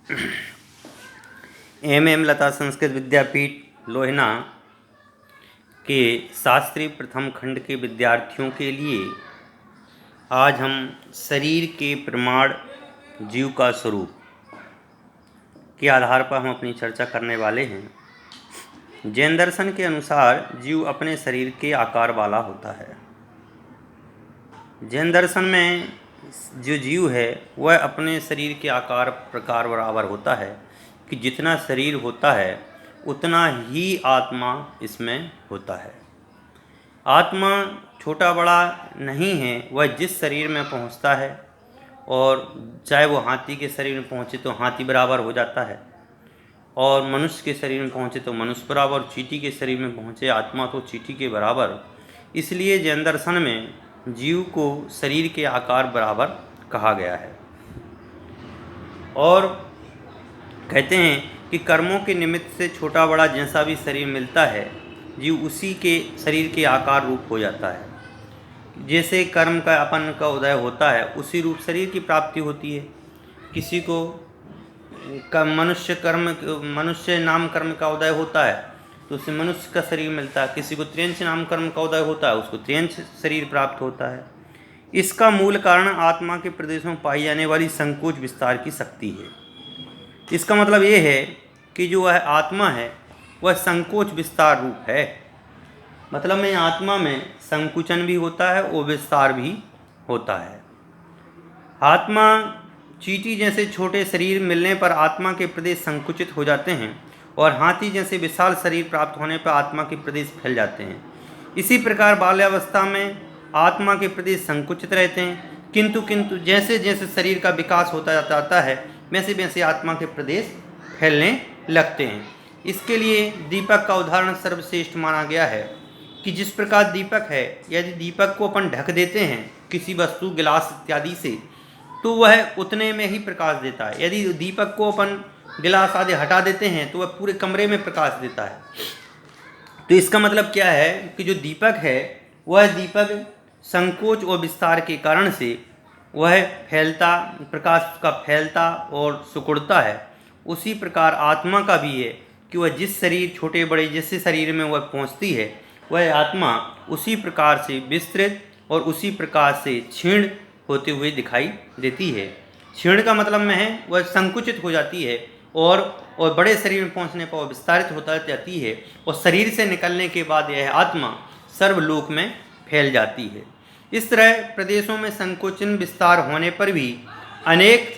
M लता संस्कृत विद्यापीठ लोहना के शास्त्री प्रथम खंड के विद्यार्थियों के लिए आज हम शरीर के प्रमाण जीव का स्वरूप के आधार पर हम अपनी चर्चा करने वाले हैं। जैन दर्शन के अनुसार जीव अपने शरीर के आकार वाला होता है। जैन दर्शन में जो जीव है वह अपने शरीर के आकार प्रकार बराबर होता है कि जितना शरीर होता है उतना ही आत्मा इसमें होता है। आत्मा छोटा बड़ा नहीं है, वह जिस शरीर में पहुंचता है और चाहे वो हाथी के शरीर में पहुंचे तो हाथी बराबर हो जाता है, और मनुष्य के शरीर में पहुंचे तो मनुष्य बराबर, चींटी के शरीर में पहुंचे आत्मा तो चींटी के बराबर। इसलिए जैन दर्शन में जीव को शरीर के आकार बराबर कहा गया है और कहते हैं कि कर्मों के निमित्त से छोटा बड़ा जैसा भी शरीर मिलता है जीव उसी के शरीर के आकार रूप हो जाता है। जैसे कर्म का अपन का उदय होता है उसी रूप शरीर की प्राप्ति होती है। किसी को मनुष्य नाम कर्म का उदय होता है तो उसे मनुष्य का शरीर मिलता है। किसी को त्रियंश नाम कर्म का उदय होता है उसको त्रियंश शरीर प्राप्त होता है। इसका मूल कारण आत्मा के प्रदेशों में पाई जाने वाली संकोच विस्तार की शक्ति है। इसका मतलब ये है कि जो वह आत्मा है वह संकोच विस्तार रूप है। मतलब में आत्मा में संकुचन भी होता है और विस्तार भी होता है। आत्मा चींटी जैसे छोटे शरीर मिलने पर आत्मा के प्रदेश संकुचित हो जाते हैं और हाथी जैसे विशाल शरीर प्राप्त होने पर आत्मा के प्रदेश फैल जाते हैं। इसी प्रकार बाल्यावस्था में आत्मा के प्रदेश संकुचित रहते हैं, किंतु जैसे जैसे शरीर का विकास होता जाता है वैसे वैसे आत्मा के प्रदेश फैलने लगते हैं। इसके लिए दीपक का उदाहरण सर्वश्रेष्ठ माना गया है कि जिस प्रकार दीपक है, यदि दीपक को अपन ढक देते हैं किसी वस्तु गिलास इत्यादि से तो वह उतने में ही प्रकाश देता है। यदि दीपक को अपन गिलास आदि हटा देते हैं तो वह पूरे कमरे में प्रकाश देता है। तो इसका मतलब क्या है कि जो दीपक है वह दीपक संकोच और विस्तार के कारण से वह फैलता, प्रकाश का फैलता और सिकुड़ता है। उसी प्रकार आत्मा का भी है कि वह जिस शरीर छोटे बड़े जैसे शरीर में वह पहुंचती है वह आत्मा उसी प्रकार से विस्तृत और उसी प्रकार से क्षीण होते हुए दिखाई देती है। क्षीण का मतलब में है वह संकुचित हो जाती है और बड़े शरीर में पहुंचने पर वह विस्तारित होता जाती है और शरीर से निकलने के बाद यह आत्मा सर्वलोक में फैल जाती है। इस तरह प्रदेशों में संकोचन विस्तार होने पर भी अनेक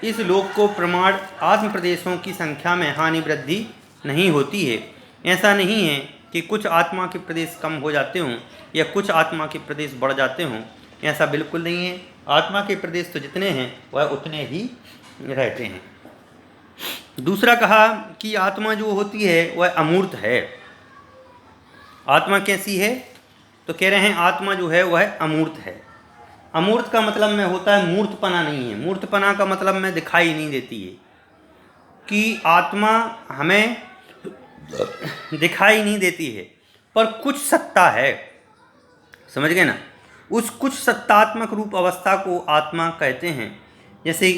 इस लोक को प्रमाण आत्म प्रदेशों की संख्या में हानि वृद्धि नहीं होती है। ऐसा नहीं है कि कुछ आत्मा के प्रदेश कम हो जाते हों या कुछ आत्मा के प्रदेश बढ़ जाते हों, ऐसा बिल्कुल नहीं है। आत्मा के प्रदेश तो जितने हैं वह उतने ही रहते हैं। दूसरा कहा कि आत्मा जो होती है वह अमूर्त है। आत्मा कैसी है तो कह रहे हैं आत्मा जो है वह अमूर्त है। अमूर्त का मतलब में होता है मूर्तपना नहीं है। मूर्तपना का मतलब में दिखाई नहीं देती है कि आत्मा हमें दिखाई नहीं देती है पर कुछ सत्ता है, समझ गए ना। उस कुछ सत्तात्मक रूप अवस्था को आत्मा कहते हैं। जैसे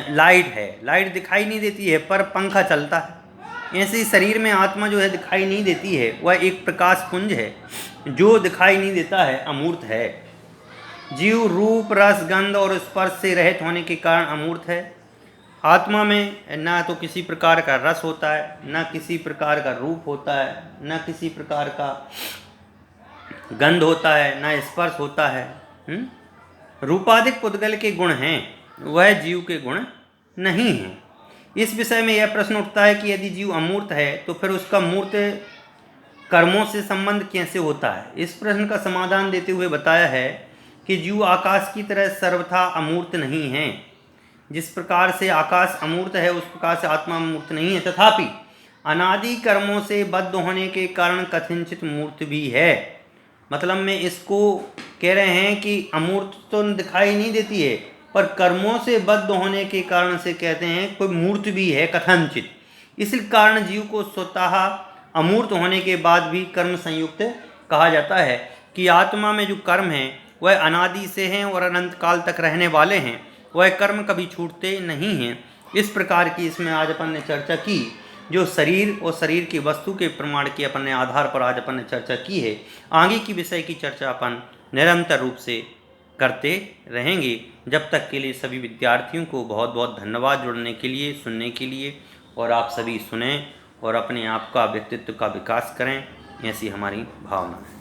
लाइट है, लाइट दिखाई नहीं देती है पर पंखा चलता है। ऐसे ही शरीर में आत्मा जो है दिखाई नहीं देती है, वह एक प्रकाश पुंज है जो दिखाई नहीं देता है, अमूर्त है। जीव रूप रस गंध और स्पर्श से रहित होने के कारण अमूर्त है। आत्मा में ना तो किसी प्रकार का रस होता है, ना किसी प्रकार का रूप होता है, ना किसी प्रकार का गंध होता है, ना स्पर्श होता है। रूपाधिक पुद्गल के गुण हैं, वह जीव के गुण नहीं हैं। इस विषय में यह प्रश्न उठता है कि यदि जीव अमूर्त है तो फिर उसका मूर्त कर्मों से संबंध कैसे होता है। इस प्रश्न का समाधान देते हुए बताया है कि जीव आकाश की तरह सर्वथा अमूर्त नहीं है। जिस प्रकार से आकाश अमूर्त है उस प्रकार से आत्मा अमूर्त नहीं है, तथापि अनादि कर्मों से बद्ध होने के कारण कथनचित मूर्त भी है। मतलब में इसको कह रहे हैं कि अमूर्त तो दिखाई नहीं देती है पर कर्मों से बद्ध होने के कारण से कहते हैं कोई मूर्त भी है कथनचित। इस कारण जीव को स्वतः अमूर्त होने के बाद भी कर्म संयुक्त कहा जाता है कि आत्मा में जो कर्म हैं वह अनादि से हैं और अनंत काल तक रहने वाले हैं। वह कर्म कभी छूटते नहीं हैं इस प्रकार की इसमें आज अपन ने चर्चा की। जो शरीर और शरीर की वस्तु के प्रमाण के अपन ने आधार पर आज अपन ने चर्चा की है। आगे की विषय की चर्चा अपन निरंतर रूप से करते रहेंगे। जब तक के लिए सभी विद्यार्थियों को बहुत बहुत धन्यवाद जुड़ने के लिए, सुनने के लिए। और आप सभी सुने और अपने आप का व्यक्तित्व का विकास करें, ऐसी हमारी भावना है।